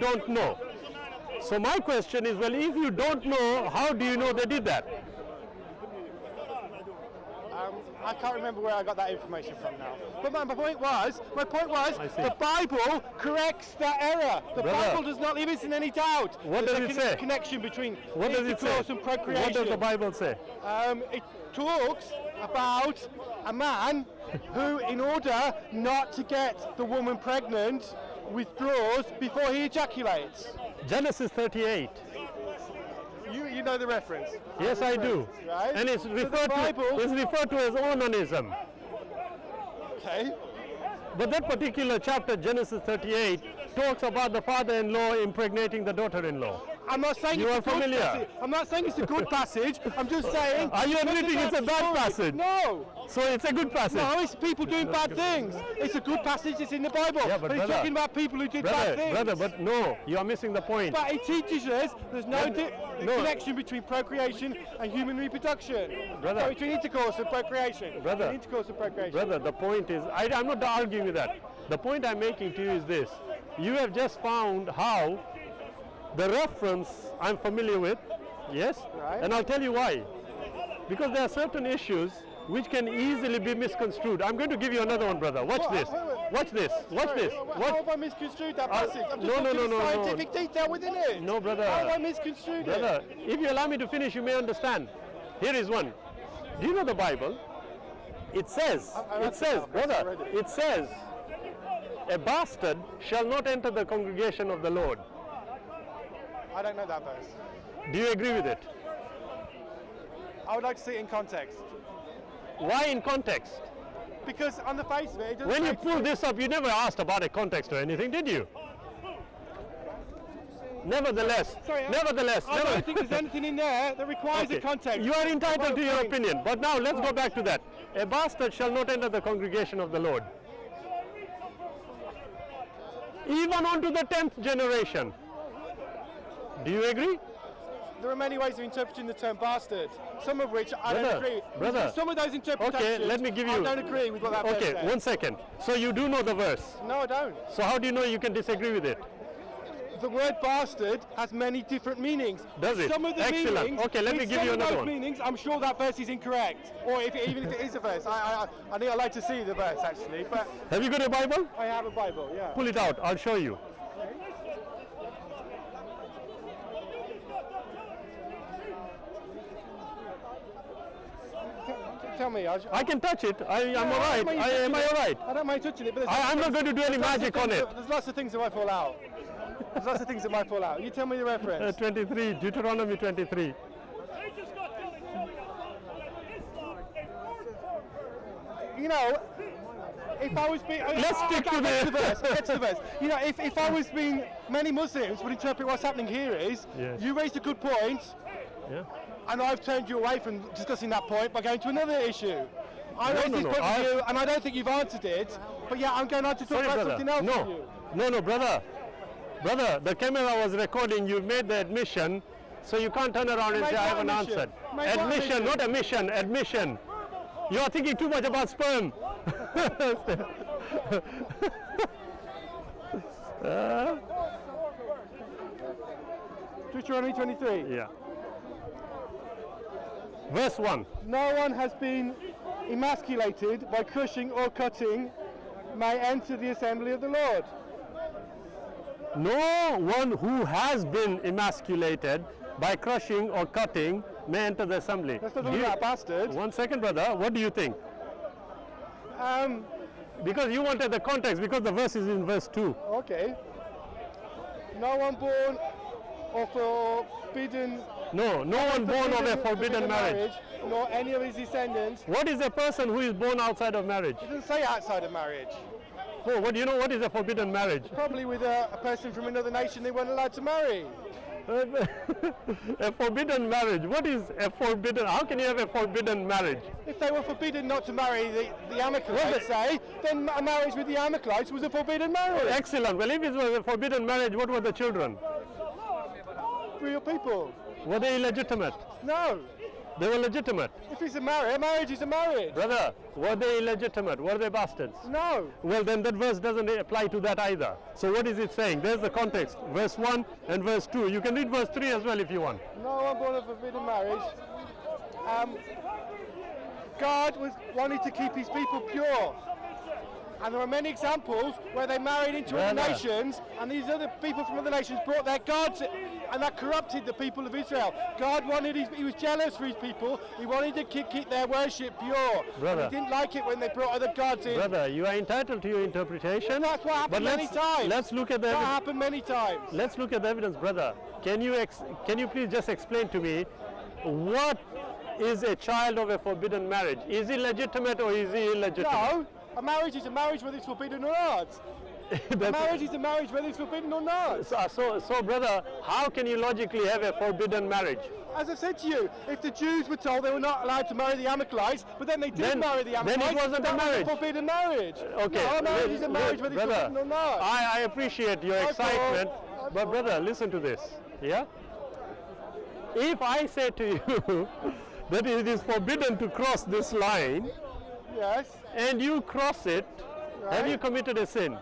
don't know. So my question is, well, if you don't know, how do you know they did that? I can't remember where I got that information from now. But my point was, the Bible corrects that error. The Bible does not leave us in any doubt. What does it say? Connection between What does it say? intercourse and procreation. What does the Bible say? It talks about a man who, in order not to get the woman pregnant, withdraws before he ejaculates. Genesis 38. You know the reference. Yes, I do. Right? And it's referred to as onanism. Okay. But that particular chapter, Genesis 38, talks about the father-in-law impregnating the daughter-in-law. I'm not saying You it's are a good familiar. passage. I'm not saying it's a good passage. I'm just saying. Are you admitting it's a bad passage? No. So it's a good passage. No, it's people doing bad things. It's a good passage. It's in the Bible. Yeah, but it's brother, talking about people who did bad things. Brother, but no, you are missing the point. But it teaches us there's no connection between procreation and human reproduction. Brother. So between intercourse and procreation. Brother. Intercourse and procreation. Brother, the point is, I'm not arguing with that. The point I'm making to you is this. You have just found how the reference I'm familiar with, yes? Right. And I'll tell you why. Because there are certain issues which can easily be misconstrued. I'm going to give you another one, brother. Watch this. Watch this. Watch this. How have I misconstrued that passage? I'm just looking at scientific detail within it. No, brother. How have I misconstrued Brother, if you allow me to finish, you may understand. Here is one. Do you know the Bible? It says, brother, it says, a bastard shall not enter the congregation of the Lord. I don't know that verse. Do you agree with it? I would like to see it in context. Why in context? Because on the face of it, it doesn't When you make pull this up, you never asked about a context or anything, did you? Nevertheless, I don't think there's anything in there that requires a context. You are entitled to your opinion, but now let's go back to that. A bastard shall not enter the congregation of the Lord. Even unto the 10th generation. Do you agree? There are many ways of interpreting the term bastard, some of which I don't agree. Brother, some of those interpretations, okay, let me give you. I don't agree with what that verse says. Okay, 1 second. So you do know the verse? No, I don't. So how do you know you can disagree with it? The word bastard has many different meanings. Does it? Some of the Excellent. meanings, Okay, let me give you another one. Meanings, I'm sure that verse is incorrect, or even if it is a verse. I think I'd like to see the verse actually. But have you got a Bible? I have a Bible. Yeah. Pull it out. I'll show you. Tell me. I can touch it. I'm all right. Am I all right? I don't mind touching it, but I'm not going to do any magic on it. There's lots of things that might fall out. There's lots of things that might fall out. You tell me the reference. 23, Deuteronomy 23. You know, if I was being... Let's stick to the verse. Get to the verse. You know, if I was being... Many Muslims would interpret what's happening here is, you raised a good point, and I've turned you away from discussing that point by going to another issue. I raised this point with you, and I don't think you've answered it, but yeah, I'm going on to talk about something else with you. No, brother. Brother, the camera was recording, you made the admission, so you can't turn around and say I haven't answered. Admission, not a mission, admission. You are thinking too much about sperm. Deuteronomy 23. Yeah. Verse 1. No one has been emasculated by crushing or cutting may enter the assembly of the Lord. No one who has been emasculated by crushing or cutting may enter the assembly. That's not that bastard. 1 second, brother. What do you think? Because you wanted the context, because the verse is in verse 2. Okay. No one born of forbidden... No one born of a forbidden marriage. Nor any of his descendants. What is a person who is born outside of marriage? It doesn't say outside of marriage. Oh, what do you know what is a forbidden marriage? Probably with a person from another nation they weren't allowed to marry. A forbidden marriage. What is a forbidden? How can you have a forbidden marriage? If they were forbidden not to marry the Amalekites, say, then a marriage with the Amalekites was a forbidden marriage. Excellent. Well, if it was a forbidden marriage, what were the children? Real people. Were they illegitimate? No. They were legitimate. If it's a marriage is a marriage. Brother, were they illegitimate? Were they bastards? No. Well, then that verse doesn't apply to that either. So what is it saying? There's the context. Verse 1 and verse 2. You can read verse 3 as well if you want. No one born of forbidden marriage. God wanted to keep his people pure. And there are many examples where they married into other Brother. nations, and these other people from other nations brought their gods, and that corrupted the people of Israel. God wanted he was jealous for his people. He wanted to keep their worship pure. Brother. He didn't like it when they brought other gods in. Brother, you are entitled to your interpretation. That's what happened many times. Let's look at the That evidence. happened many times. Let's look at the evidence, brother. Can you please just explain to me what is a child of a forbidden marriage? Is he legitimate or is he illegitimate? No, a marriage is a marriage whether it's forbidden or not. A marriage is a marriage whether it's forbidden or not. So, brother, how can you logically have a forbidden marriage? As I said to you, if the Jews were told they were not allowed to marry the Amalekites, but then they did marry the Amalekites, then it wasn't a that was marriage. a forbidden marriage. Okay, No, a marriage is a marriage whether it's brother, forbidden or not. I appreciate your excitement, I but brother, listen to this. Yeah? If I say to you that it is forbidden to cross this line, Yes. and you cross it, have Right. you committed a sin?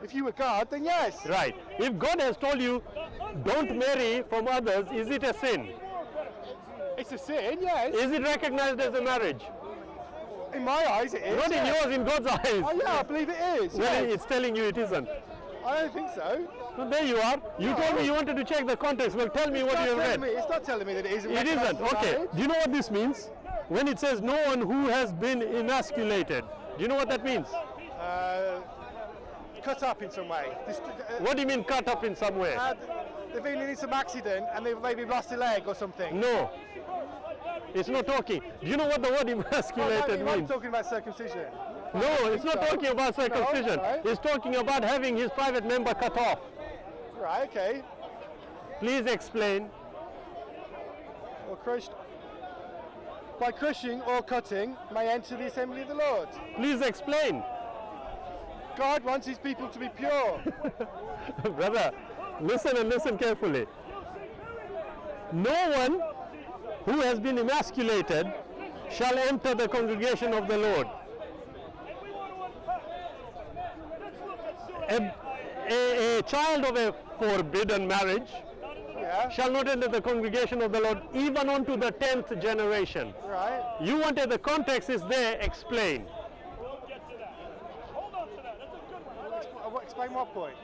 If you were God, then yes. Right. If God has told you, don't marry from others, is it a sin? It's a sin, yes. Is it recognized as a marriage? In my eyes, it is. Not in yes. yours, in God's eyes. Oh, yeah, I believe it is. Well, yes. it's telling you it isn't. I don't think so. So there you are. You No. told me you wanted to check the context. Well, tell me what you have read. It's not telling me that it isn't. It recognized isn't. as a Okay. marriage. Do you know what this means? When it says no one who has been emasculated, do you know what that means? Cut up in some way. What do you mean cut up in some way? They've been in some accident and they've maybe lost a leg or something. No. It's not talking. Do you know what the word emasculated You might be means? talking about circumcision. No, it's not so. talking about circumcision. No, right. It's talking about having his private member cut off. Right, okay. Please explain. Or crushed. By crushing or cutting may enter the assembly of the Lord. Please explain. God wants his people to be pure. Brother, listen and listen carefully. No one who has been emasculated shall enter the congregation of the Lord. A child of a forbidden marriage Yeah. shall not enter the congregation of the Lord even unto the 10th generation. Right. You wanted the context is there, explain. Explain what point?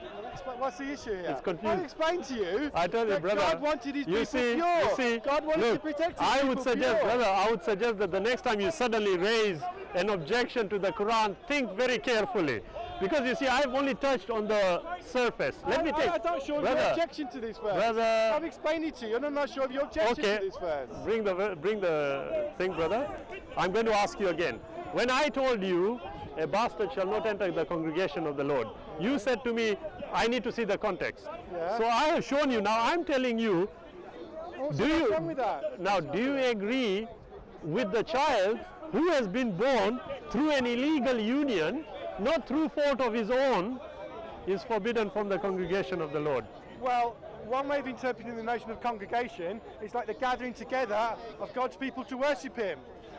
What's the issue here? It's confusing. I explained to you. I tell you, that brother. God wanted his you people see, pure. You see, God wanted look, to protect his I people would suggest, pure. brother, I would suggest that the next time you suddenly raise an objection to the Quran, think very carefully. Because you see, I've only touched on the surface. Let me take, I'm not sure of your objection to this verse. brother. I'm explaining it to you, and I'm not sure of your objection Okay, to this verse. bring the thing, brother. I'm going to ask you again. When I told you, a bastard shall not enter the congregation of the Lord, you said to me, I need to see the context. Yeah. So I have shown you. Now I'm telling you, What's do you wrong with that? now do you agree with the child who has been born through an illegal union, not through fault of his own, is forbidden from the congregation of the Lord? Well, one way of interpreting the notion of congregation is like the gathering together of God's people to worship him.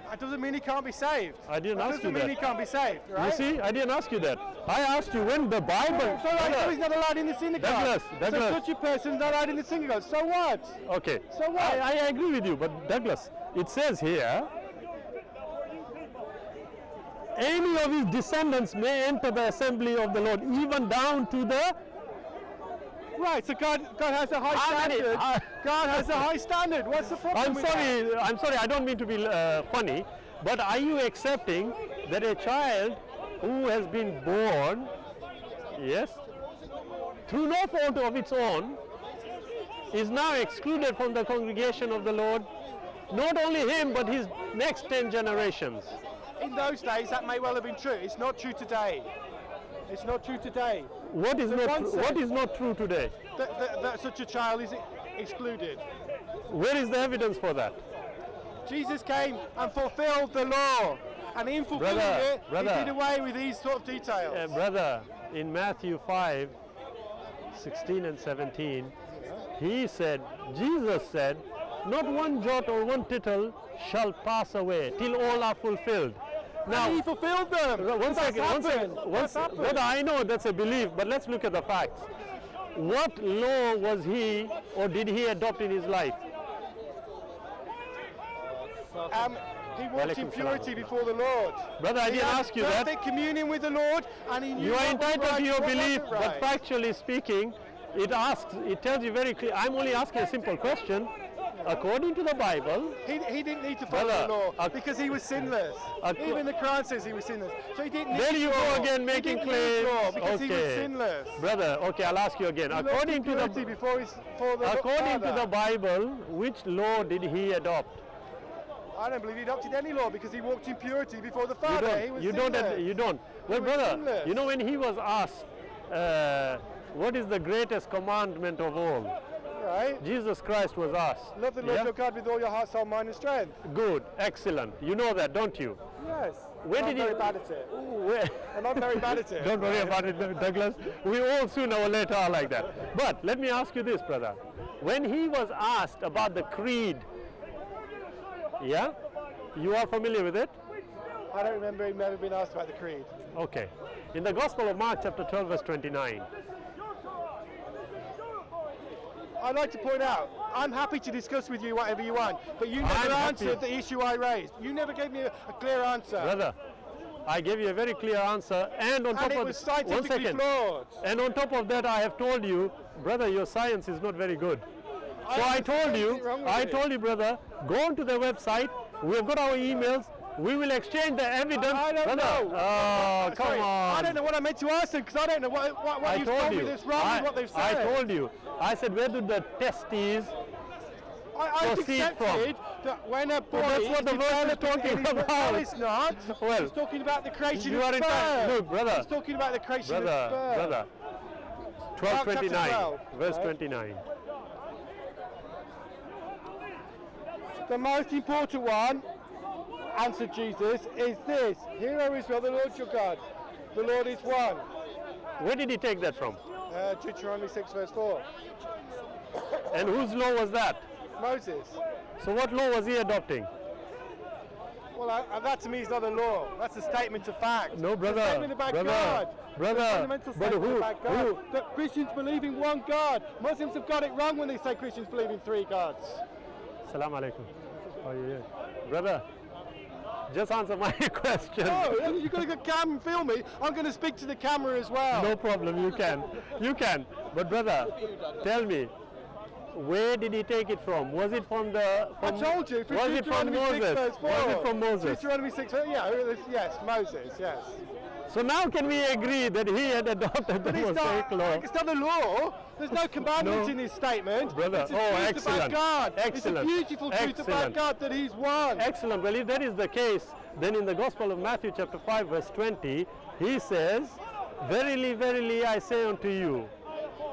That doesn't mean he can't be saved. I didn't That ask doesn't you mean that. he can't be saved, right? You see, I didn't ask you that. I asked you when the Bible. So, so he's not allowed in the synagogue. Douglas. So such a person's not allowed in the synagogue. So what? Okay. So what? I agree with you, but Douglas, it says here, any of his descendants may enter the assembly of the Lord, even down to the. Right, so God has a high How many- standard. God has a high standard. What's the problem I'm with that? sorry, I don't mean to be funny, but are you accepting that a child who has been born, yes, through no fault of its own, is now excluded from the congregation of the Lord? Not only him, but his next 10 generations. In those days, that may well have been true. It's not true today. It's not true today. What is So not one what said- is not true today? That such a child is excluded. Where is the evidence for that? Jesus came and fulfilled the law. And in fulfilling Brother, it, brother. he did away with these sort of details. Brother, in Matthew 5:16 and 17, he said, Jesus said, not one jot or one tittle shall pass away till all are fulfilled. Now, And he fulfilled them. one That's second. happened. That's happened. Brother, I know that's a belief, but let's look at the facts. What law was he or did he adopt in his life? He walked in Walaikum purity salam. before the Lord. Brother, I He didn't had ask you that. perfect communion with the Lord, and he knew You are what was entitled right to your and what belief, wasn't but right. factually speaking, it tells you very clearly. I'm only asking a simple question. According to the Bible, He didn't need to follow Brother, the law because he was sinless. Even the Quran says he was sinless. So he didn't need there you law. go again He making didn't need law claims. because he was Okay, sinless. brother. Okay, I'll ask you again. He walked According in to purity the before the according to Father. the Bible, which law did he adopt? I don't believe he adopted any law because he walked in purity before the You Father. He don't. was You don't. sinless. You don't. Well, was brother, sinless. you know when he was asked, what is the greatest commandment of all? Right? Jesus Christ was asked. Love the Lord Yeah? your God with all your heart, soul, mind, and strength. Good, excellent. You know that, don't you? Yes. Where I'm did very he? bad at it. Where? I'm not very bad at it. Don't worry about it, Douglas. We all sooner or later are like that. But let me ask you this, brother. When he was asked about the creed, yeah, you are familiar with it? I don't remember him ever being asked about the creed. Okay. In the Gospel of Mark, chapter 12, verse 29. I'd like to point out, I'm happy to discuss with you whatever you want, but you never I'm answered happy. the issue I raised. You never gave me a clear answer. Brother, I gave you a very clear answer, and on top And it of was one scientifically second, flawed. and on top of that, I have told you, brother, your science is not very good. So I haven't told said you, anything wrong with it. brother, go onto the website. We've got our emails. We will exchange the evidence. I don't brother. know. Oh, come Sorry, on. I don't know what I meant to ask them because I don't know what I you've told told you. me that's wrong with what they've said. I told you. I said, where do the testes? I've proceed accepted that when a boy that's what the verse is talking about. No, it's not. Well, it's talking about the creation you of are sperm. entitled. Look, brother. It's talking about the creation of Brother, sperm. brother. Mark chapter 12:29, 12, verse right? 29. The most important one, answered Jesus, is this. Hear, O Israel, the Lord your God. The Lord is one. Where did he take that from? Deuteronomy 6 verse 4. And whose law was that? Moses. So what law was he adopting? Well, that to me is not a law. That's a statement of fact. No, brother. It's a statement about brother, God. brother, It's a fundamental brother, statement who, about God. who? That Christians believe in one God. Muslims have got it wrong when they say Christians believe in three gods. Salam alaikum. Oh, yeah. Brother, just answer my question. Oh, you've got to go camera and film me. I'm going to speak to the camera as well. No problem, you can. You can. But brother, tell me, where did he take it from? Was it from the... I told you. Was it from Deuteronomy 6 Moses? verse 4. Was it from Moses? Deuteronomy 6 verse, yes, Moses, yes. So now can we agree that he had adopted the But it's Mosaic law? it's not a law. There's no commandments No. in this statement. Brother, It's a oh, truth excellent. about God. Excellent. It's a beautiful truth about Excellent. God that He's one. Excellent. Well, if that is the case, then in the Gospel of Matthew chapter 5 verse 20, he says, Verily, verily, I say unto you,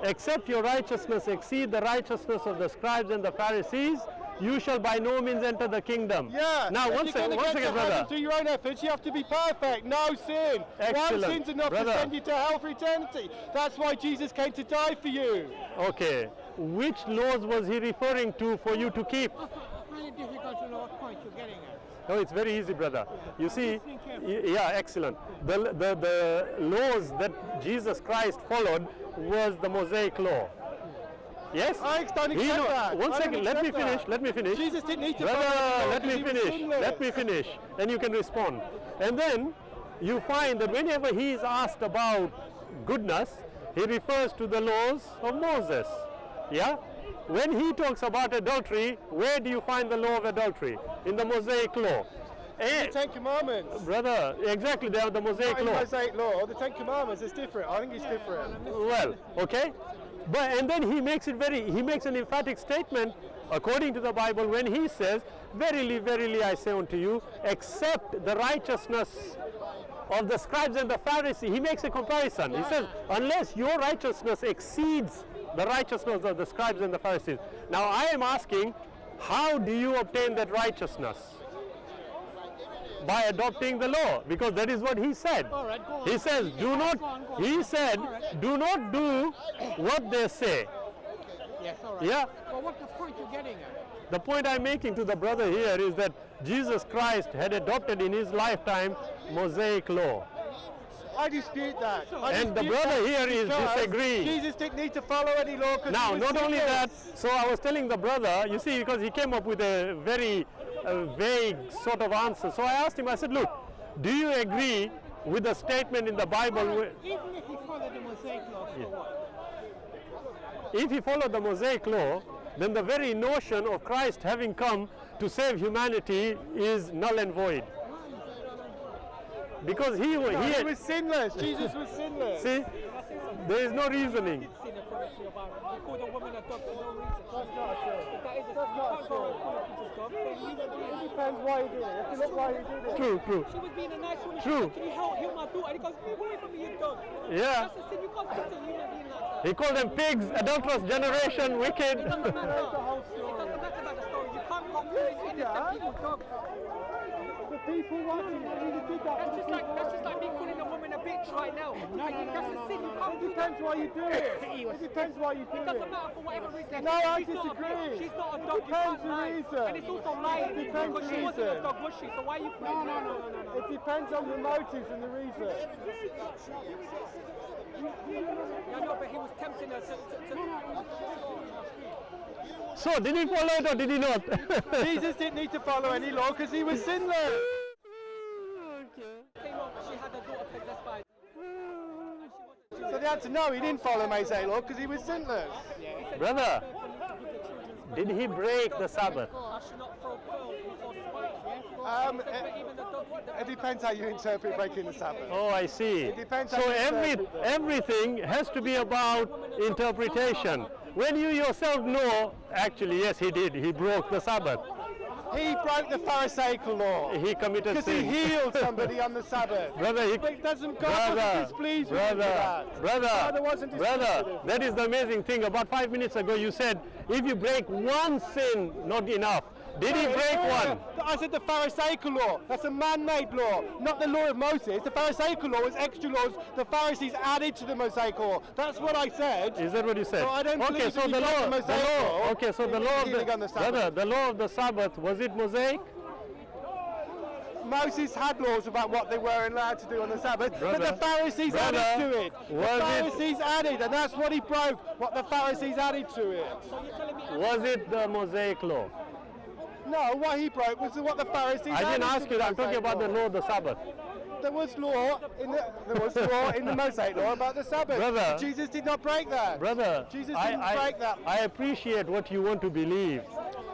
except your righteousness exceed the righteousness of the scribes and the Pharisees, you shall by no means enter the kingdom. Yeah. Now, if one you're gonna second, get to heaven brother. through your own efforts, you have to be perfect. No sin. Excellent. One sin's enough Brother. to send you to hell for eternity. That's why Jesus came to die for you. Okay. Which laws was he referring to for you to keep? Really difficult to know what point you're getting at. No, it's very easy, brother. You see, yeah, excellent. The laws that Jesus Christ followed was the Mosaic law. Yes? I don't He accept know- that. One I don't second, let me accept finish, that. let me finish. Jesus didn't need to Brother, follow the law let me because he was finish, sinless. let me finish, then you can respond. And then you find that whenever he is asked about goodness, he refers to the laws of Moses. Yeah? When he talks about adultery, where do you find the law of adultery? In the Mosaic law. The Ten Commandments. Brother, exactly, they are the Mosaic Not in the law. Mosaic law. The Ten Commandments is different. I think it's different. Well, okay, but and then he makes an emphatic statement according to the Bible when he says, "Verily, verily, I say unto you, except the righteousness of the scribes and the Pharisees." He makes a comparison. He says, "Unless your righteousness exceeds the righteousness of the scribes and the Pharisees." Now, I am asking, how do you obtain that righteousness? By adopting the law, because that is what he said. All right, go on. He says, do not, Go on. he said, All right. do not do what they say. Yes, all right. Yeah? Well, what's the point you're getting at? The point I'm making to the brother here is that Jesus Christ had adopted in his lifetime Mosaic law. I dispute that. I And the dispute brother that here is because disagreeing. Jesus didn't need to follow any law. 'Cause Now, he was not only that, sinless. so I was telling the brother, you see, because he came up with a very vague sort of answer. So I asked him, I said, look, do you agree with the statement in the Bible? Even if you follow the Mosaic law, so what? If he followed the Mosaic law, then the very notion of Christ having come to save humanity is null and void. Because he was sinless. Jesus was sinless. see, there is no reasoning. Sin according to your Bible. You call the woman a dog for no reason. That's not true. That is a That's you not can't go true. and call a people's dog. Then you would be- It depends why you did it. If you look why you did it. True, true. She was being a nice woman. True. She said, can you help heal my daughter? And he goes, move away from me, you dog. Yeah. That's a sin. You can't speak to a human being like that. He called them pigs, adulterous generation, wicked. It doesn't matter. It doesn't matter about the story. You can't go calling innocent people dogs. The people watching you did that. That's just like me calling a woman a bitch right now. That's a sin. You can't It do that. depends why you do it. It depends why you do It it. doesn't matter for whatever reason. No, I She's not a disagree. bitch. She's not a dog. You Depends can't the lie. reason. And it's also lying Depends because the she wasn't a reason. dog, was she? So why are you calling her? No. It depends on the motives and the reason. Yeah, no, but he was tempting her to So, did he follow it or did he not? Jesus didn't need to follow any law because he was sinless. came up. She had a daughter possessed by. So the answer, no, he didn't follow Mosaic law because he was sinless. Brother, did he break the Sabbath? I should not throw pearls before swine. Um, But even the dogs eat the It depends how you interpret breaking the Sabbath. Oh, I see. It depends So how you interpret it. everything has to be about interpretation. When you yourself know, actually, yes, he did. He broke the Sabbath. He broke the Pharisaical law He committed because he sin. healed somebody on the Sabbath. Brother, he, But God wasn't displeased with him for that. brother, Father wasn't displeased brother, with him. that is the amazing thing. About 5 minutes ago, you said, if you break one sin, not enough. Did he break one? I said the Pharisaical law. That's a man-made law, not the law of Moses. The Pharisaical law is extra laws the Pharisees added to the Mosaic law. That's what I said. Is that what you said? So I don't okay, believe so that he the broke law, the Mosaic law. okay, so the in law of healing on the Sabbath. brother, the law of the Sabbath, was it Mosaic? Moses had laws about what they were allowed to do on the Sabbath, but Brother, the Pharisees brother, added to it. The was it- Pharisees added, and that's what he broke, what the Pharisees added to it. Was it the Mosaic law? No, what he broke was what the Pharisees I didn't added ask to you, the I'm talking Mosaic about the law of the Sabbath. There was law in the Mosaic law about the Sabbath. Brother. Jesus did not break that. Brother, Jesus didn't break that. I appreciate what you want to believe,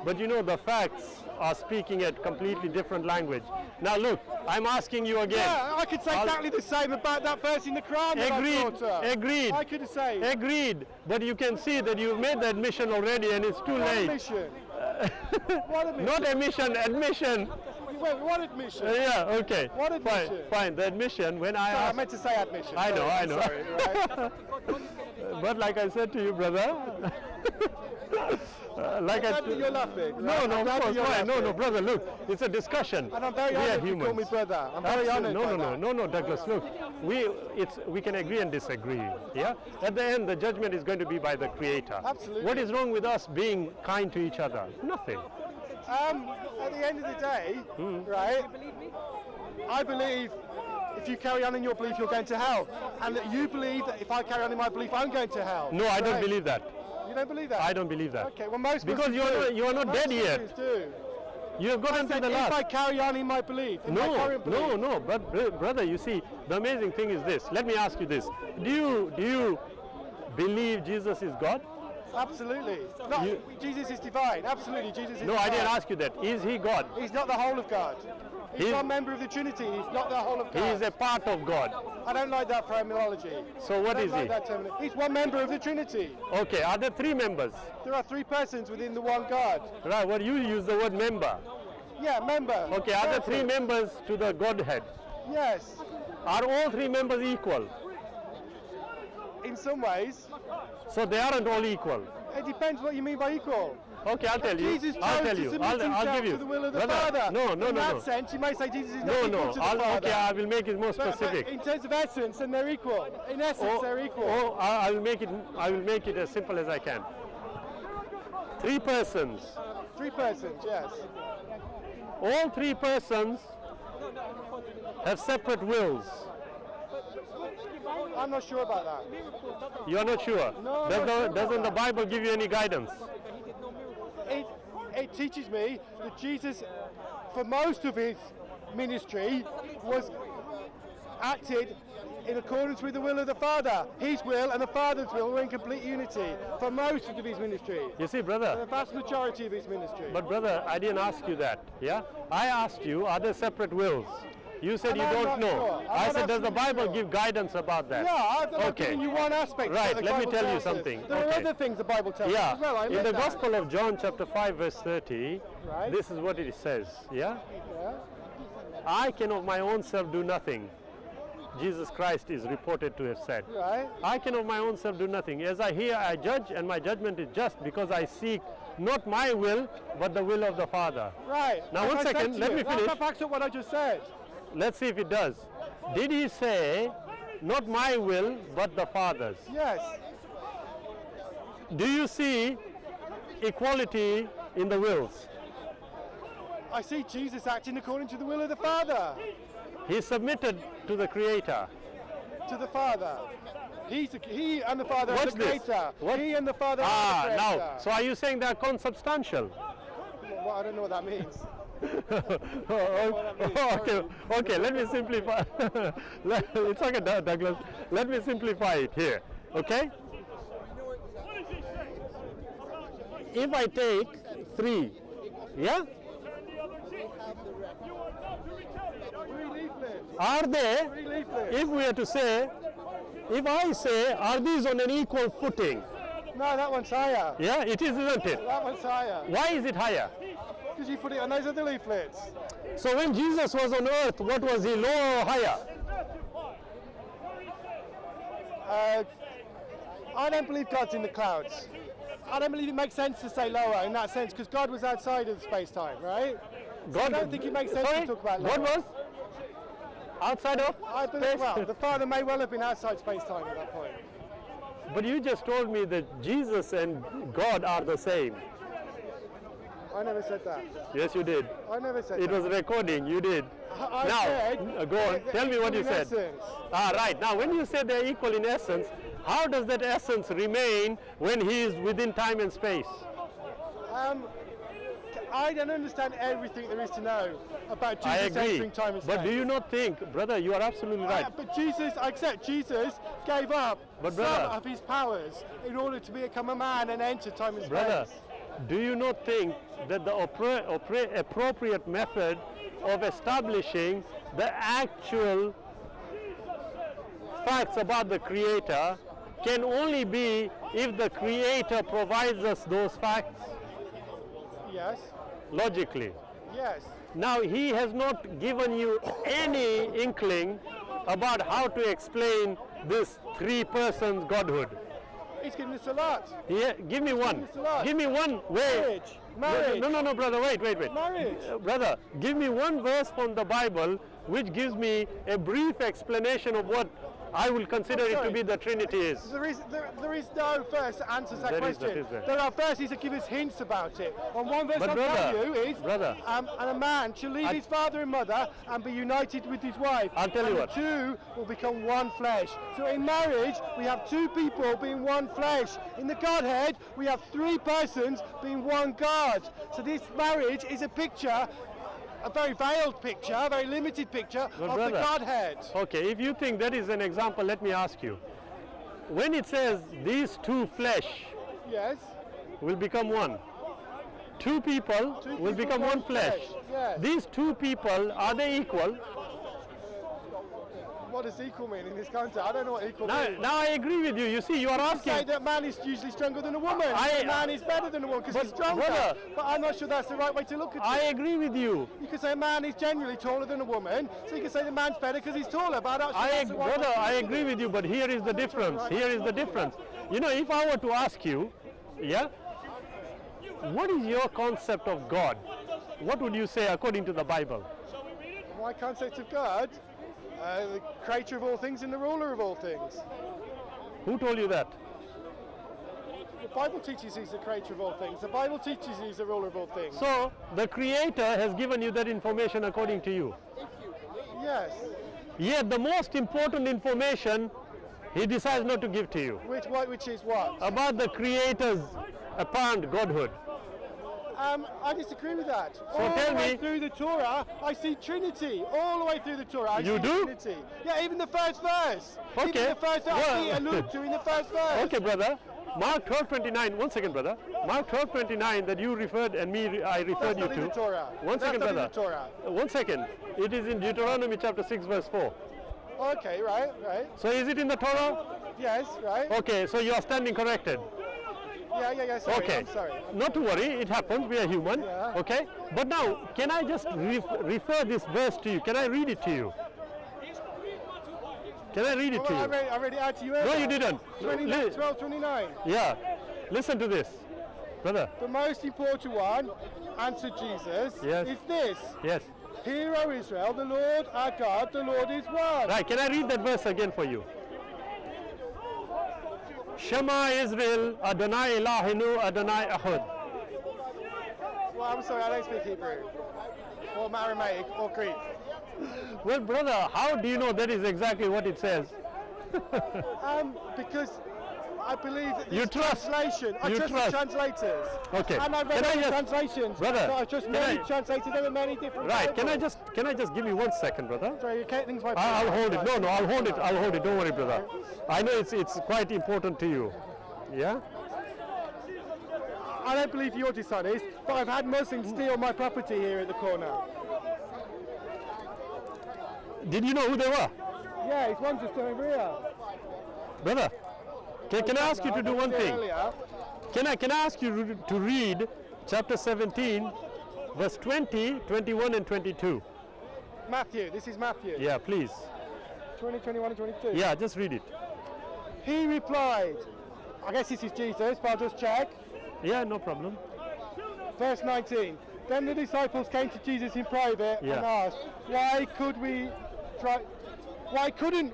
but you know the facts are speaking a completely different language. Now look, I'm asking you again. Yeah, I could say I'll- exactly the same about that verse in the Quran that I Agreed, brought up. agreed. I could say. Agreed, but you can see that you've made the admission already and it's too What late. admission? What admission? Not admission, admission. Wait, what admission? Yeah, okay. What Fine, admission? fine. The admission, when I Sorry, I asked, meant to say admission. I know, Sorry, I know. Sorry, right? but like I said to you, brother, like I'm glad that you're laughing. No, right? no, I'm of glad that course, you're why? No, laughing. no, brother, look, it's a discussion. And I'm very We are honoured you call humans. me brother. I'm very honoured No, by no, no, that. no, no, Douglas. Look, we can agree and disagree. Yeah. At the end, the judgment is going to be by the Creator. Absolutely. What is wrong with us being kind to each other? Nothing. At the end of the day, right, I believe if you carry on in your belief, you're going to hell. And that you believe that if I carry on in my belief, I'm going to hell. No, I don't Right? believe that. You don't believe that? I don't believe that. Okay, well most Because Muslims you are not Most dead yet. Muslims do. You have gotten to Said the if I last. carry on in my belief, in my No, current belief, no, but brother, you see, the amazing thing is this. Let me ask you this: Do you believe Jesus is God? absolutely. No, You- Jesus is divine. Absolutely, Jesus is No, divine. I didn't ask you that. Is he God? He's not the whole of God. He's He's- one member of the Trinity. He's not the whole of He God. is a part of God. I don't like that terminology. So what I is don't like he? that terminology. He's one member of the Trinity. Okay, are there three members? There are three persons within the one God. Right, well, you use the word member. Yeah, member. Okay, are there three Person. members to the Godhead? Yes. Are all three members equal? In some ways, So they aren't all equal. it depends what you mean by equal. Okay, I'll tell you. Jesus chose I'll tell to you. submit I'll himself give you. to the will of the Brother, Father. No, no, in no, that no. sense, you may say Jesus is not No, equal no. to the Father. Okay, I will make it more But specific. in terms of essence, then they're equal. In essence, they're equal. I will make it as simple as I can. Three persons. 3 persons, yes. All 3 persons have separate wills. I'm not sure about that. You are not sure? No, I'm not sure about Doesn't the that. Bible give you any guidance? It teaches me that Jesus, for most of his ministry, was acted in accordance with the will of the Father. His will and the Father's will were in complete unity for most of his ministry. You see, The brother, vast majority of his ministry. but brother, I didn't ask you that, yeah? I asked you, are there separate wills? You said And you I'm don't not know. sure. I'm I not said, does the absolutely Bible sure. give guidance about that? yeah, I'm Okay. giving you one aspect. Right, that the let me Bible tell you tells us. something. There are Okay. other things the Bible tells us Yeah, as well. I in admit the that. Gospel of John chapter 5 verse 30, Right. this is what it says, yeah? Yeah. I can of my own self do nothing. Jesus Christ is reported to have said. Right. I can of my own self do nothing. As I hear, I judge, and my judgment is just, because I seek not my will, but the will of the Father. Right. Now, As one I said second, to let you, me finish. That backs up what I just said. Let's see if it does. Did he say, not my will, but the Father's? Yes. Do you see equality in the wills? I see Jesus acting according to the will of the Father. He submitted to the Creator. To the Father. He and the Father Watch are the this. creator. What? He and the Father are the creator. Now, so are you saying they are consubstantial? Well, I don't know what that means. Okay, let me simplify. It's okay, Douglas. Let me simplify it here, okay? If I take 3, yeah? Are they, if we are to say, if I say, are these on an equal footing? No, that one's higher. Yeah, it is, isn't it? That one's higher. Why is it higher? Because you put it on those other leaflets. So when Jesus was on earth, what was he, lower or higher? I don't believe God's in the clouds. I don't believe it makes sense to say lower in that sense, because God was outside of space-time, right? God, I don't think it makes sense sorry? to talk about God lower. was outside of I believe, space? well, the Father may well have been outside space-time at that point. But you just told me that Jesus and God are the same. I never said that. Yes, you did. I never said It that. was recording. You did. I Now, said, go on. Tell me what you in said. essence. Right. Now, when you say they're equal in essence, how does that essence remain when he is within time and space? I don't understand everything there is to know about Jesus I agree. entering time and space. But do you not think, brother, you are absolutely right. But Jesus, I accept, Jesus gave up But some brother- of his powers in order to become a man and enter time and space. Brother, do you not think that the appropriate method of establishing the actual facts about the Creator can only be if the Creator provides us those facts Yes, logically? yes. Now, he has not given you any inkling about how to explain this 3 persons Godhood. He's given us a lot. Yeah, give me one. It's a lot. Give me one way. Marriage. No, brother, wait. Marriage. Brother, give me one verse from the Bible which gives me a brief explanation of what I will consider it to sorry. be the Trinity is. There is no verse that answers that There is, question. that is there. There are verses that give us hints about it. And one verse But I'll brother, tell you is, brother. and a man shall leave his father and mother and be united with his wife. I'll tell you and what. the two will become one flesh. So in marriage, we have 2 people being one flesh. In the Godhead, we have 3 persons being one God. So this marriage is a picture, a very veiled picture, a very limited picture But of the brother, Godhead. Okay, if you think that is an example, let me ask you. When it says these 2 flesh Yes. will become one, 2 people Two will people, become one one flesh. flesh, yes. These 2 people, are they equal? What does equal mean in this context? I don't know what equal means. Now I agree with you. You see, you are You say asking. that man is usually stronger than a woman. I- Man is better than a woman because he's But, stronger. brother- But I'm not sure that's the right way to look at I it. agree with you. You can say a man is generally taller than a woman, so you can say the man's better because he's taller. But I'm not sure that's the right Brother, way to I look at agree it. with you, but here is the difference. Here is the difference. You know, if I were to ask you, yeah, what is your concept of God? What would you say according to the Bible? My concept of God, the creator of all things and the ruler of all things. Who told you that? The Bible teaches he's the creator of all things. The Bible teaches he's the ruler of all things. So the Creator has given you that information according to you. Yes. Yet the most important information he decides not to give to you. Which is what? About the Creator's apparent Godhood. I disagree with that. So all tell the way me- through the Torah, I see Trinity. All the way through the Torah, I You see do? Trinity. Yeah, even the first verse. Okay. Even the first verse I see Well- allude to in the first verse. Okay, brother. Mark 12:29. 1 second, brother. Mark 12:29 that you referred and I referred That's you not in to. the Torah. 1 second, That's not brother. in the Torah. 1 second. It is in Deuteronomy chapter 6, verse 4. Okay, right. So is it in the Torah? Yes, right. Okay, so you are standing corrected. Yeah, sorry, Okay. I'm sorry. Not to worry, it happens, we are human. Yeah. Okay? But now, can I just refer this verse to you? Can I read it to you? Can I read it to Well, you? I read it out to you No, earlier. you didn't. 12:29. Yeah. Listen to this. Brother. The most important one, answered Jesus, Yes. is this. Yes. Hear, O Israel, the Lord our God, the Lord is one. Right, can I read that verse again for you? Shema Israel, Adonai Elohenu, Adonai Ahad. Well, I'm sorry, I don't speak Hebrew, or Aramaic, or Greek. Well, brother, how do you know that is exactly what it says? Because I believe that You this trust. translation, I You trust trust. the translators. Okay. And I've Can read I many just- translations. Brother, So I trust can many I- translators. There are many different Right, can I Bibles. just give me 1 second, brother? Sorry, you're cutting my I'll hold it. No, I'll hold it. I'll hold it. Don't worry, brother. I know it's quite important to you. Yeah? I don't believe you're dishonest, but I've had Muslims steal my property here at the corner. Did you know who they were? Yeah, it's one just over here. Brother, can I ask you to do one thing? Earlier. Can I ask you to read chapter 17, verse 20, 21 and 22? Matthew, this is Matthew. Yeah, please. 20, 21 and 22. Yeah, just read it. He replied, I guess this is Jesus, but I'll just check. Yeah, no problem. Verse 19. Then the disciples came to Jesus in private Yeah. and asked, why couldn't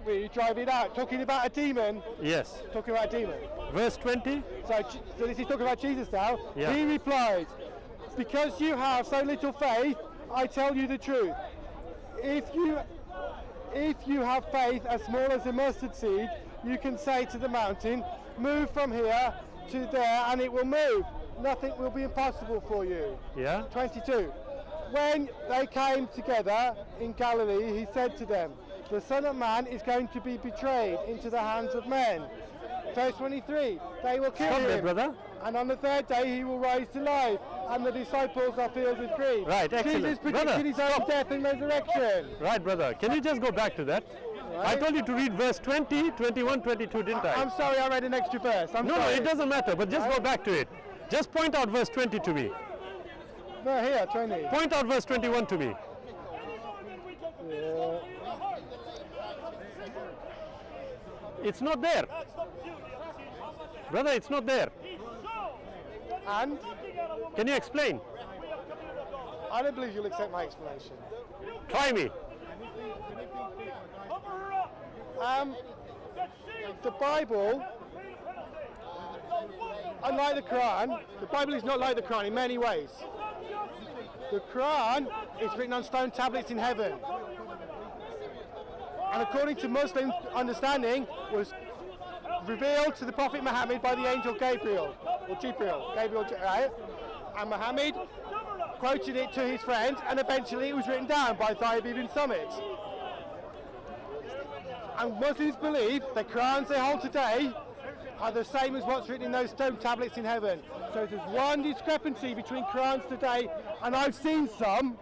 we drive it out? Talking about a demon. Yes. Talking about a demon. Verse 20. So this is talking about Jesus now. Yeah. He replied, because you have so little faith, I tell you the truth. If you have faith as small as a mustard seed, you can say to the mountain, move from here to there, and it will move. Nothing will be impossible for you. Yeah. 22. When they came together in Galilee, he said to them, the Son of Man is going to be betrayed into the hands of men. Verse 23, they will kill Stop him, there, brother. and on the third day he will rise to life, and the disciples are filled with grief. Right, excellent. Jesus predicted Brother, his own stop. death and resurrection. Right, brother. Can you just go back to that? I told you to read verse 20, 21, 22, didn't I? I'm sorry I read an extra verse. I'm No, sorry. it doesn't matter, but just go back to it. Just point out verse 20 to me. No, here, 20. Point out verse 21 to me. Yeah. It's not there. Brother, it's not there. And Can you explain? I don't believe you'll accept my explanation. Try me. The Bible, unlike the Quran, the Bible is not like the Quran in many ways. The Quran is written on stone tablets in heaven. And according to Muslim understanding, was revealed to the Prophet Muhammad by the angel Gabriel, or Gabriel, right? And Muhammad quoted it to his friends, and eventually it was written down by Thayyib ibn Summit. And Muslims believe the Qurans they hold today are the same as what's written in those stone tablets in heaven. So if there's one discrepancy between Qurans today, and I've seen some,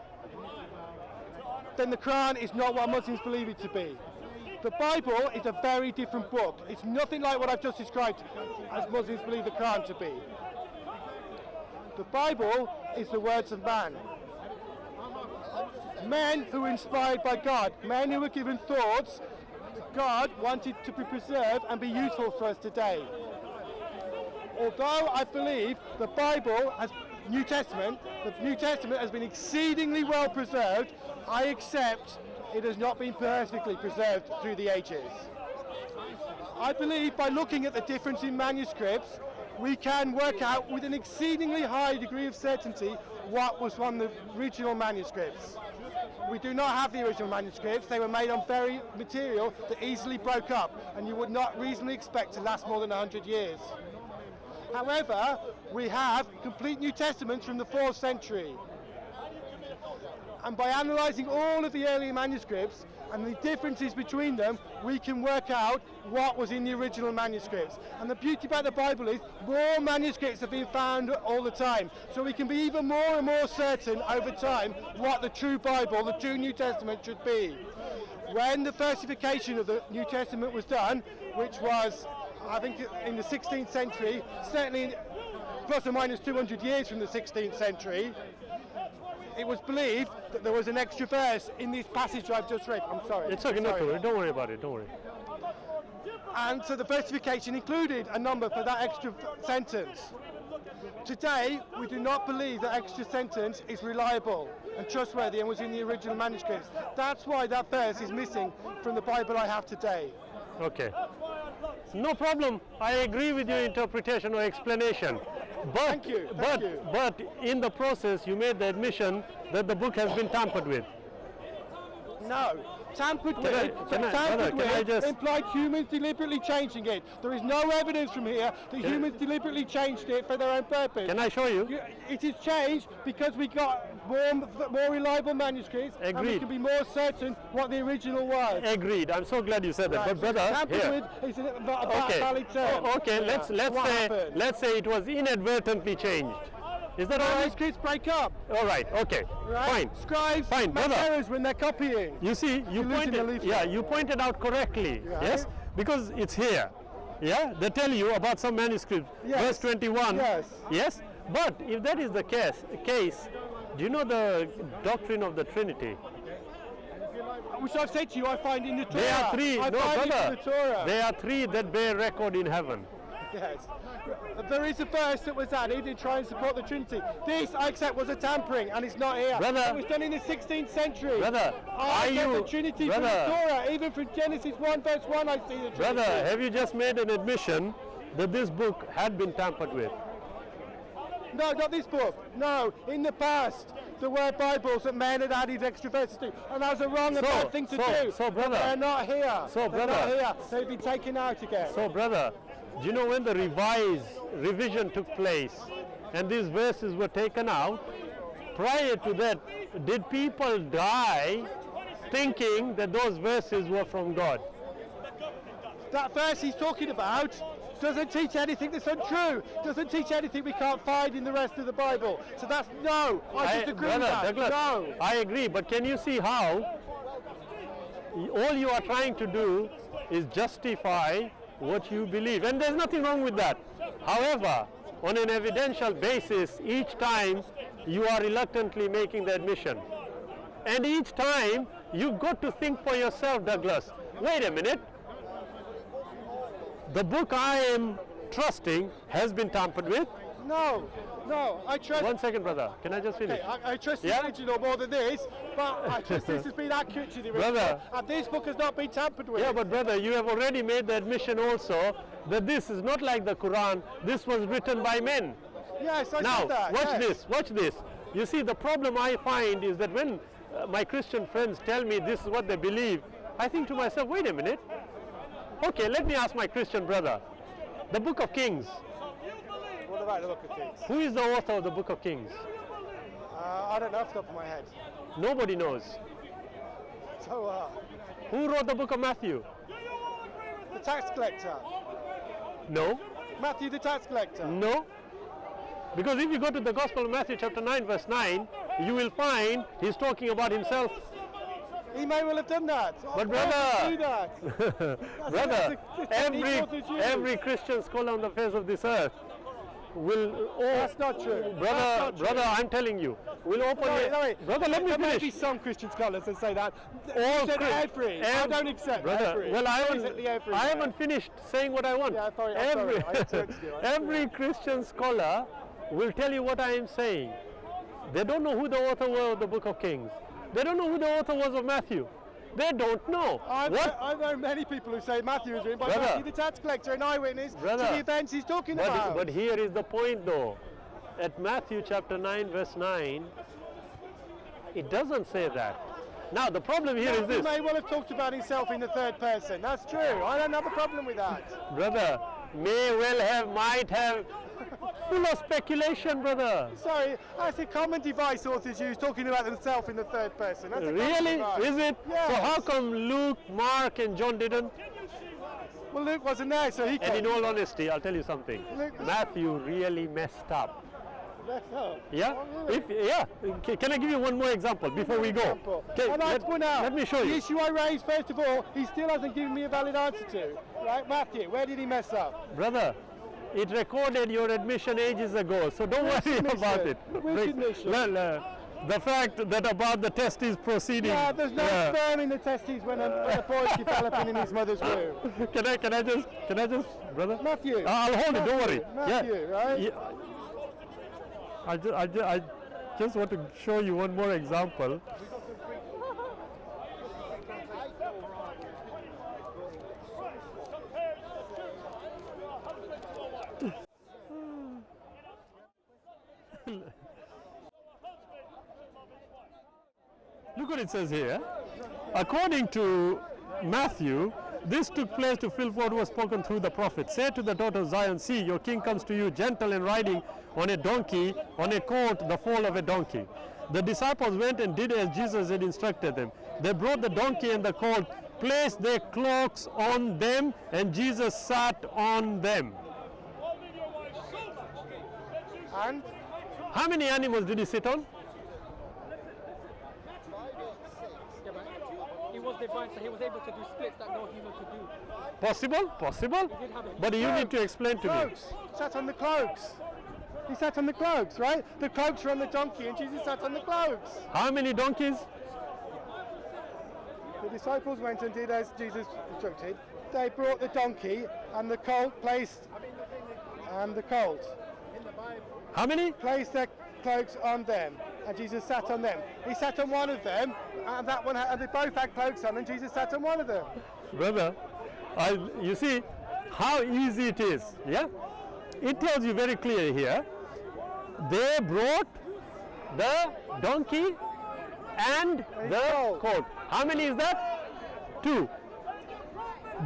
then the Quran is not what Muslims believe it to be. The Bible is a very different book. It's nothing like what I've just described as Muslims believe the Quran to be. The Bible is the words of man. Men who were inspired by God, men who were given thoughts that God wanted to be preserved and be useful for us today. Although I believe the Bible has the New Testament has been exceedingly well preserved, I accept it has not been perfectly preserved through the ages. I believe by looking at the difference in manuscripts, we can work out with an exceedingly high degree of certainty what was from the original manuscripts. We do not have the original manuscripts. They were made on very material that easily broke up, and you would not reasonably expect to last more than 100 years. However, we have complete New Testaments from the 4th century. And by analysing all of the earlier manuscripts and the differences between them, we can work out what was in the original manuscripts. And the beauty about the Bible is more manuscripts have been found all the time. So we can be even more and more certain over time what the true Bible, the true New Testament should be. When the versification of the New Testament was done, which was, I think, in the 16th century, certainly plus or minus 200 years from the 16th century, it was believed that there was an extra verse in this passage I've just read. I'm sorry. It's okay, Sorry. don't worry about it, don't worry. And so the versification included a number for that extra sentence. Today, we do not believe that extra sentence is reliable and trustworthy and was in the original manuscripts. That's why that verse is missing from the Bible I have today. Okay. No problem. I agree with your interpretation or explanation. But, Thank you. But in the process, you made the admission that the book has been tampered with. No. Tampered with, implied humans deliberately changing it. There is no evidence from here that humans deliberately changed it for their own purpose. Can I show you? It is changed because we got more reliable manuscripts and we Agreed. can be more certain what the original was. Agreed. I'm so glad you said that. Right, But brother, tampered here. with is a valid term. Okay. Yeah. Let's say it was inadvertently changed. Is that all right? Manuscripts break up. All right. Okay. Right? Fine. Scribes Fine, make brother. errors when they're copying. You see, you losing the leaflet. you pointed out correctly. Right. Yes, because it's here. Yeah, they tell you about some manuscript. Yes. Verse 21. Yes. Yes. But if that is the case, do you know the doctrine of the Trinity? Which I've said to you, I find in the Torah. There are three. I No, find it brother. in the Torah. There are three that bear record in heaven. Yes. There is a verse that was added to try and support the Trinity. This, I accept, was a tampering, and it's not here. Brother. It was done in the 16th century. Brother, I are get you- the Trinity from the brother. Torah. Even from Genesis 1 verse 1, I see the Trinity. Brother, have you just made an admission that this book had been tampered with? No, not this book. No, in the past, there were Bibles that men had added extra verses to, and that was a wrong and bad thing to do. So, brother. They're not here. So, They're brother. not here. They've been taken out again. So brother, do you know when the revision took place and these verses were taken out? Prior to that, did people die thinking that those verses were from God? That verse he's talking about doesn't teach anything that's untrue. Doesn't teach anything we can't find in the rest of the Bible. So that's no. I disagree with Brother that. Douglas, No. I agree, but can you see how all you are trying to do is justify what you believe, and there's nothing wrong with that. However, on an evidential basis, each time you are reluctantly making the admission. And each time you've got to think for yourself, Douglas, wait a minute, the book I am trusting has been tampered with. No. I trust. 1 second, brother, can I just finish? Okay, I trust Yeah? the original more than this, but I trust this has been accurate to the original. Brother. And this book has not been tampered with. Yeah, but brother, you have already made the admission also that this is not like the Quran, this was written by men. Yes, I Now, said that. watch this. You see, the problem I find is that when my Christian friends tell me this is what they believe, I think to myself, wait a minute. Okay, let me ask my Christian brother. The Book of Kings. What about the book of Kings? Who is the author of the Book of Kings? I don't know off the top of my head. Nobody knows. So, Who wrote the Book of Matthew? the tax collector. No. Matthew the tax collector. No. Because if you go to the Gospel of Matthew chapter 9 verse 9, you will find he's talking about himself. He may well have done that. But Why would brother, he do that? brother, that's the technique authors use. every Christian scholar on the face of this earth will. That's not true. That's not true. Brother, I'm telling you, will open. Wait. Brother, let me There may be finish. some Christian scholars that say that. All You said Chris- every. I don't accept brother, every. well, I Basically every. haven't finished saying what I want. Yeah, sorry, I'm every sorry. I interrupted you. every Christian scholar will tell you what I am saying. They don't know who the author was of the Book of Kings. They don't know who the author was of Matthew. They don't know. I've known many people who say Matthew is written by Brother. Matthew the tax collector, an eyewitness to Brother. the events he's talking about. But here is the point though. At Matthew chapter 9 verse 9, it doesn't say that. Now the problem here is He this. may well have talked about himself in the third person. That's true. I don't have a problem with that. Brother, may well have, might have, full of speculation, brother. Sorry, that's a common device authors use, talking about themselves in the third person. That's a common Really? device. Is it? Yes. So how come Luke, Mark and John didn't? Well, Luke wasn't there, so he And in can't. all honesty, I'll tell you something. Luke- Matthew really messed up. That's all. Yeah? Oh, really? Can I give you one more example before we go? Okay, I'd like to point out, let me show the you. issue I raised, first of all, he still hasn't given me a valid answer to. Right, Matthew, where did he mess up? Brother, it recorded your admission ages ago, so don't worry about it. Which admission? The fact that about the testes proceeding. Yeah, there's no Yeah. sperm in the testes when a boy's developing in his mother's womb. Can I just, brother? Matthew. I'll hold it, don't worry. Matthew, right? Yeah. I just want to show you one more example. Look what it says here. According to Matthew, this took place to fulfill what was spoken through the prophet. Say to the daughter of Zion, see, your king comes to you, gentle and riding on a donkey, on a colt, the foal of a donkey. The disciples went and did as Jesus had instructed them. They brought the donkey and the colt, placed their cloaks on them, and Jesus sat on them. And How many animals did he sit on? Yeah, but he was divine, so he was able to do splits that no human could do. Possible? did have it. But you need to explain to me. cloaks. Sat on the cloaks. He sat on the cloaks, right? The cloaks were on the donkey and Jesus sat on the cloaks. How many donkeys? The disciples went and did as Jesus instructed. They brought the donkey and the colt placed How many? placed their cloaks on them, and Jesus sat on them. He sat on one of them, and that one, and they both had cloaks on, and Jesus sat on one of them. Brother, you see how easy it is, yeah? It tells you very clearly here. They brought the donkey and the colt. How many is that? 2.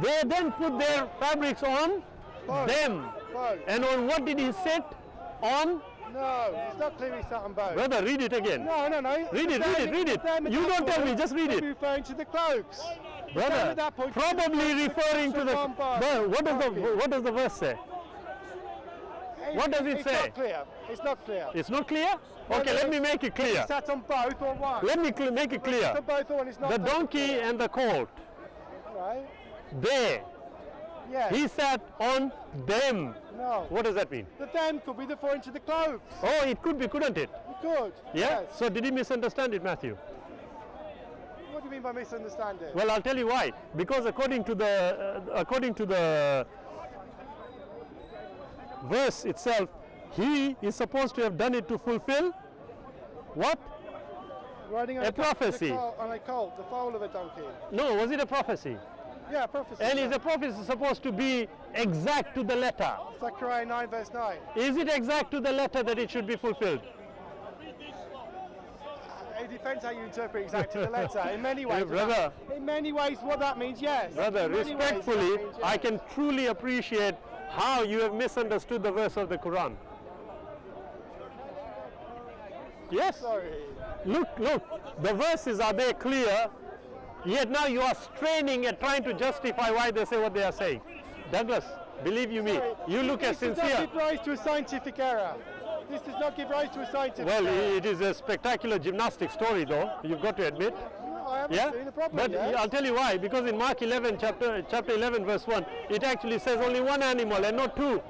They then put their fabrics on Both. them. Both. And on what did he sit? On? No, it's not clear he sat on both. Brother, read it again. No. Read it. You don't tell me, just read it. Referring to the cloaks. Brother, at that point, probably referring to the. one bar. Brother, what Okay. does the verse say? What does it it's say? It's not clear. It's not clear. It's not clear? Okay, let me make it clear. He sat on both or one. Let me make it clear. On both or one. It's not The clear. donkey and the colt, Right? they, Yeah. he sat on them. No. What does that mean? The them could be referring to the cloaks. Oh, it could be, couldn't it? You could. Yeah? Yes. So did he misunderstand it, Matthew? What do you mean by misunderstanding? Well, I'll tell you why. Because according to the verse itself, he is supposed to have done it to fulfill what? Riding on a prophecy. On a colt, the foal of a donkey. No, was it a prophecy? Yeah, prophecy. And is a prophecy supposed to be exact to the letter? Zechariah 9 verse 9. Is it exact to the letter that it should be fulfilled? It depends how you interpret exactly the letter. In many ways, Hey, brother. in many ways, what that means, yes. Brother, In many ways, that respectfully, means I yes. can truly appreciate how you have misunderstood the verse of the Quran. Yes? Sorry. Look, the verses are there clear, yet now you are straining at trying to justify why they say what they are saying. Douglas, believe you me, you look as This does sincere. not give rise to a scientific error. This does not give rise to a scientific Well, error. it is a spectacular gymnastic story though, you've got to admit. No, I haven't Yeah? seen a problem But yet. I'll tell you why, because in Mark 11, chapter 11 verse 1, it actually says only one animal and not 2.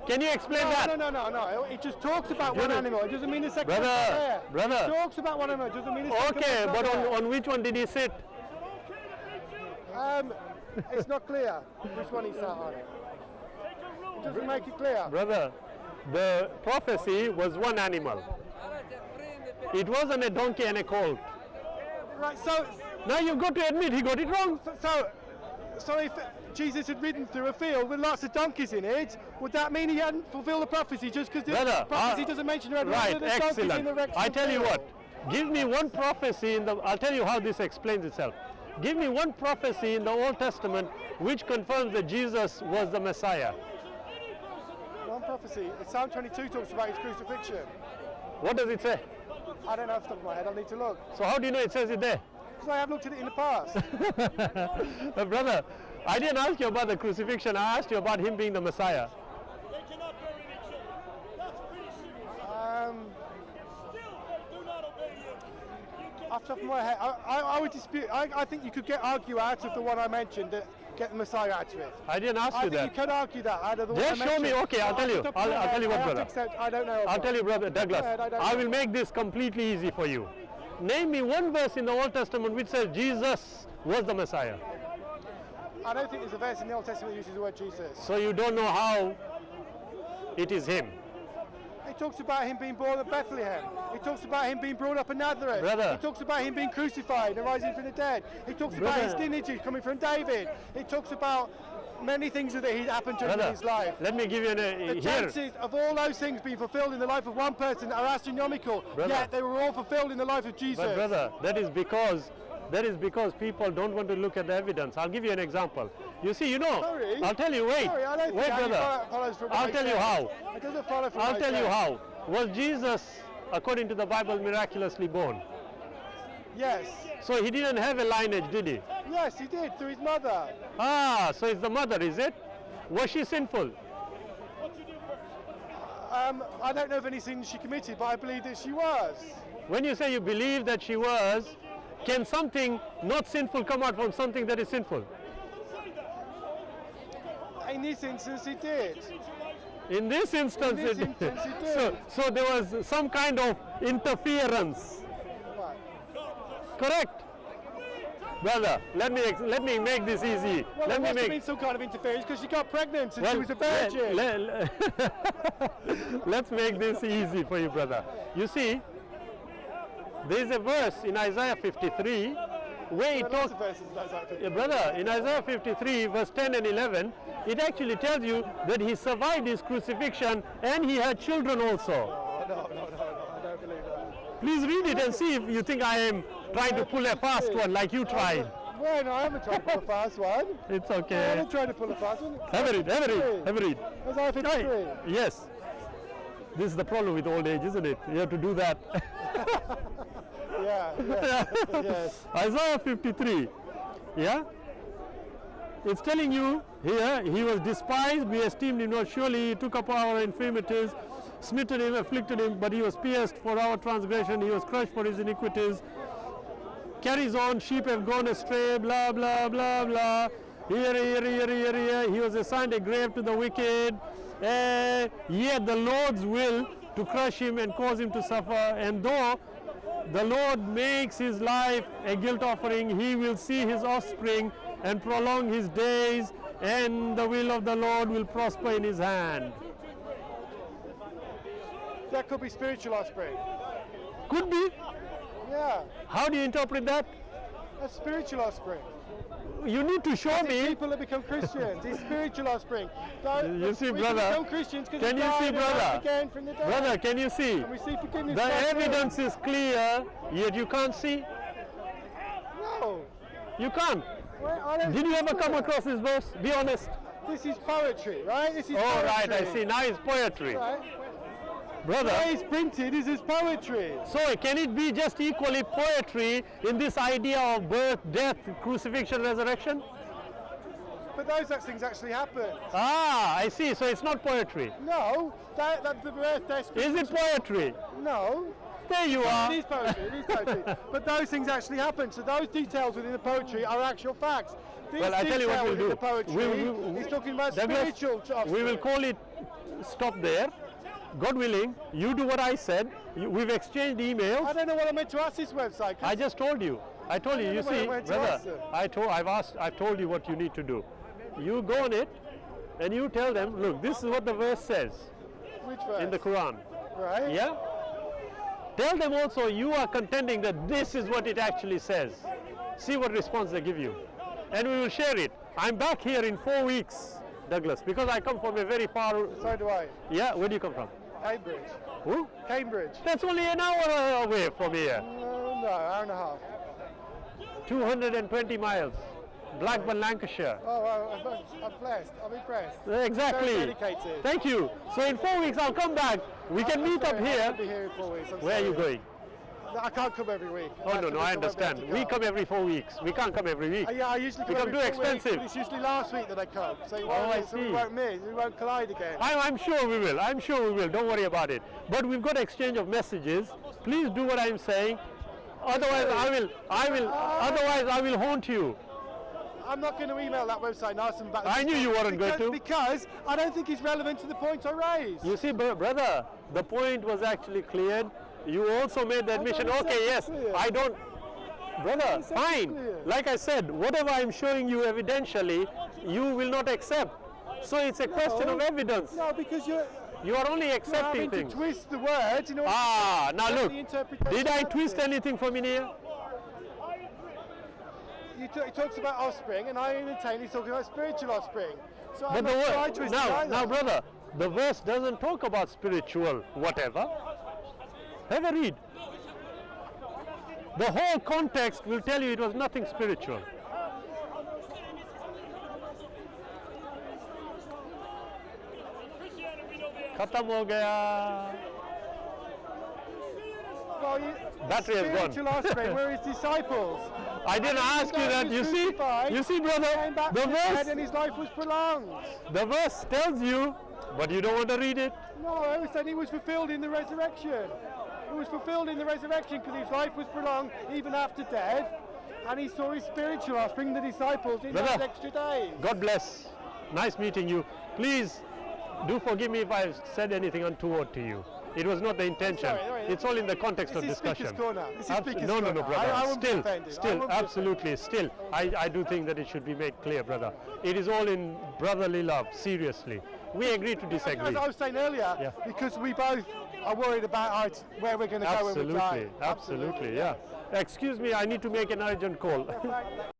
Can you explain that? No. It just talks about one Brother. animal. It doesn't mean the second Brother, one's not there. brother. It talks about one animal. It doesn't mean the second Okay, one's not but there. on which one did he sit? It's not clear which one he sat on. It doesn't make it clear. Brother, the prophecy was one animal. It wasn't a donkey and a colt. Right, so Now you've got to admit he got it wrong. So if Jesus had ridden through a field with lots of donkeys in it, would that mean he hadn't fulfilled the prophecy just because the Brother, prophecy doesn't mention right, donkeys in the excellent. Wrexham I tell you field? what, give me one prophecy in the, I'll tell you how this explains itself. Give me one prophecy in the Old Testament which confirms that Jesus was the Messiah. One prophecy. Psalm 22 talks about his crucifixion. What does it say? I don't know off the top of my head, I'll need to look. So how do you know it says it there? Because I have looked at it in the past. But brother, I didn't ask you about the crucifixion, I asked you about him being the Messiah. Off the top of my head, I would dispute. I think you could argue out of the one I mentioned, get the Messiah out of it. I didn't ask you I think that. you could argue that out of the one I Just mentioned. show me, okay, I'll tell you. I'll tell you what, brother. I don't know. I'll tell you, brother Douglas, Go ahead, I don't I know. will make this completely easy for you. Name me one verse in the Old Testament which says Jesus was the Messiah. I don't think there's a verse in the Old Testament that uses the word Jesus. So you don't know how it is him. It talks about him being born at Bethlehem. It talks about him being brought up in Nazareth. Brother. It talks about him being crucified and rising from the dead. It talks about his Brother. lineage coming from David. It talks about many things that he happened to him in Brother, his life. let me give you The here. chances of all those things being fulfilled in the life of one person are astronomical, Brother. yet they were all fulfilled in the life of Jesus. But brother, that is because people don't want to look at the evidence. I'll give you an example. You see, Sorry. I'll tell you, wait, Sorry, I don't wait, think how brother. you follows from what I'll I tell you said. how. It doesn't follow from I'll what I tell you said. how. Was Jesus, according to the Bible, miraculously born? Yes. So he didn't have a lineage, did he? Yes, he did, through his mother. Ah, so it's the mother, is it? Was she sinful? I don't know of any sins she committed, but I believe that she was. When you say you believe that she was, can something not sinful come out from something that is sinful? In this instance, it did. In this instance, In this instance, it did. So there was some kind of interference. Right. Correct? Brother, let me make this easy. Well, let there me must have been make some kind of interference because she got pregnant and she was a virgin. let's make this easy for you, brother. You see, there is a verse in Isaiah 53 where it There are lots talks. of verses in Isaiah 53. Yeah, brother, in Isaiah 53, verse 10 and 11, it actually tells you that he survived his crucifixion and he had children also. No, I don't believe that. Please read it and see if you think I am trying to pull a fast one like you tried. Well, no, I haven't tried to pull a fast one. It's I okay. haven't tried to pull a fast one. Have a read, have a read, have a read. Isaiah 53. Yes. This is the problem with old age, isn't it? You have to do that. Yeah, yes. Isaiah 53. Yeah? It's telling you here, he was despised, we esteemed him not. Surely he took up our infirmities, smitten him, afflicted him, but he was pierced for our transgression, he was crushed for his iniquities. Carries on, sheep have gone astray, blah, blah, blah, blah. Here. He was assigned a grave to the wicked. Yet the Lord's will to crush him and cause him to suffer. And though the Lord makes his life a guilt offering, he will see his offspring and prolong his days, and the will of the Lord will prosper in his hand. That could be spiritual offspring. Could be. Yeah, How do you interpret that? that's spiritual offspring. You need to show me. People that become Christians, it's spiritual offspring. You see, we brother, become Christians because can we you see, died and rose brother? again from the dead. Brother, can you see? And we see forgiveness. The by faith. evidence is clear, yet you can't see. No. You can't. Well, I don't Did you think ever so. come across this verse? Be honest. This is poetry, right? This is Oh, poetry. right, I see. Now it's poetry. Right. Brother, What is printed is his poetry. so can it be just equally poetry in this idea of birth, death, crucifixion, resurrection? But those things actually happen. Ah, I see. So it's not poetry. No, that's the birth, death. Is it poetry? No. There you It are. is poetry, it is poetry. But those things actually happen. So those details within the poetry are actual facts. This Well, I tell you what detail we'll within do. the poetry is talking about Douglas, spiritual offspring. we will call it stop there. God willing, you do what I said. We've exchanged I emails. don't know what I meant to ask this website. I just told you. I told you. I You don't know see, what I went to brother. ask them. I've told you what you need to do. You go on it, and you tell them, look, this is what the verse says Which verse? in the Quran. Right? Yeah. Tell them also you are contending that this is what it actually says. See what response they give you. And we will share it. I'm back here in 4 weeks, Douglas, because I come from a very far... So do I. Yeah, where do you come from? Cambridge. Who? Cambridge. That's only an hour away from here. No, hour and a half. 220 miles. Blackburn, Lancashire. Oh, well, I'm blessed. I'm impressed. Exactly. Very dedicated. Thank you. So in 4 weeks I'll come back. We can meet up I'll here. be here in 4 weeks. I'm Where are you sorry. going? No, I can't come every week. Oh no, I understand. We come every 4 weeks. We can't come every week. Yeah, I usually come Become every too 4 weeks, expensive. but it's usually last week that I come. So, Oh, I so we see. won't miss. We won't collide again. I'm sure we will. I'm sure we will. Don't worry about it. But we've got exchange of messages. Please do what I'm saying. Otherwise, otherwise I will haunt you. I'm not going to email that website and ask them about I knew you weren't going to. Because I don't think it's relevant to the point I raised. You see, brother, the point was actually cleared. You also made the admission. thought it Okay, said yes, clear. I don't. Brother, said fine. clear. Like I said, whatever I'm showing you evidentially, you will not accept. So it's a question of evidence. No, because you're You are only having accepting to things. twist the words in order Ah, now to look. the interpretation Did I of twist it. anything from in here? He talks about offspring, and I maintain he's talking about spiritual offspring. So But I'm the not sure I word, twisted either. now, brother, the verse doesn't talk about spiritual whatever. Have a read. The whole context will tell you it was nothing spiritual. खत्म हो गया. Well, Battery has gone. spiritual offspring were his disciples. I didn't ask you that. You see, brother, Came back the from the dead verse, and his life was prolonged. the verse tells you, but you don't want to read it. No, I was saying he was fulfilled in the resurrection. It was fulfilled in the resurrection because his life was prolonged even after death, and he saw his spiritual offspring, the disciples, in Brother. those extra days. God bless. Nice meeting you. Please do forgive me if I've said anything untoward to you. It was not the intention. Sorry. It's all in the context This of is Speaker's discussion. Corner. This is Abs- Speaker's no, Corner. brother. I won't be offended. I Still, won't be absolutely, still. I do think that it should be made clear, brother. It is all in brotherly love, seriously. We agree to disagree. As I was saying earlier, Yeah. because we both are worried about where we're going to go when we die. Absolutely, yeah. Excuse me, I need to make an urgent call.